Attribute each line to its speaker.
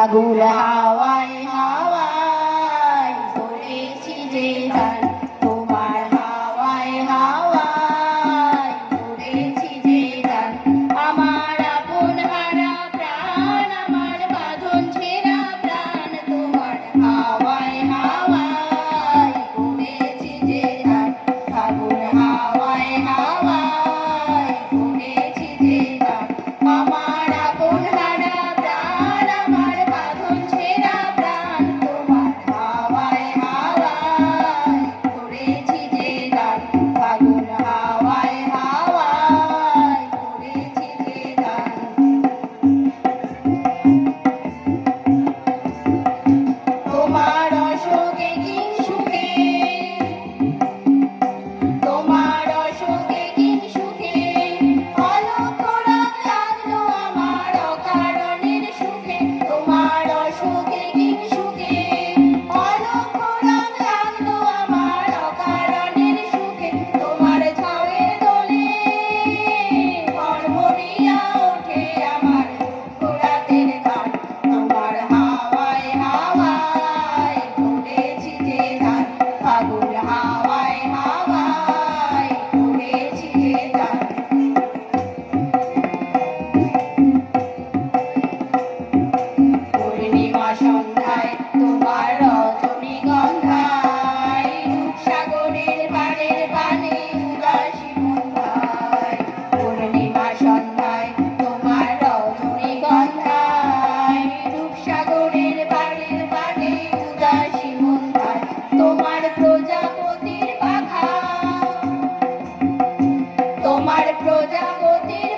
Speaker 1: ফাগুন হাওয়ায় হাওয়ায় করেছি যে গান, তোমার হাওয়ায় হাওয়ায় করেছি যে গান। আমার আপন হারা প্রাণ, আমার বাঁধন ছেঁড়া প্রাণ, তোমার হাওয়ায় হাওয়ায় করেছি যে গান। ফাগুন হাওয়ায় হাওয়ায় করেছি যে গান। আমার আপন হারা প্রাণ, আমার বাঁধন ছেঁড়া প্রাণ, তোমার হাওয়ায় হাওয়ায় করেছি যে গান। ফাগুন হাওয়ায় হাওয়ায় করেছি যে গান। তোমার অশোকে কি সুখে, তোমার অশোকে কি সুখে, অলক্ষ রং লাগলো আমার অকারণের সুখে। তোমার অশোকে কি সুখে, অলক্ষ রং লাগলো আমার অকারণের সুখে। তোমার ঝাউয়ের দোলে হরমোনিয়া ওঠে আমার দুঃখ রাতের গান। তোমার হাওয়ায় হাওয়ায় করেছি যে গান। ফাগুন হাওয়ায় হাওয়ায় করেছি যে গান। পূর্ণিমা সন্ধ্যায় তোমার রজনীগন্ধায়, রূপসাগরের পাড়ের বানে উদাসী মন্ধায়। পূর্ণিমা সন্ধ্যায় তোমার রজনীগন্ধায়, রূপসাগরের পাড়ের বানে উদাসী মন্ধায়। তোমার প্রজাপতির পাখা, তোমার প্রজাপতির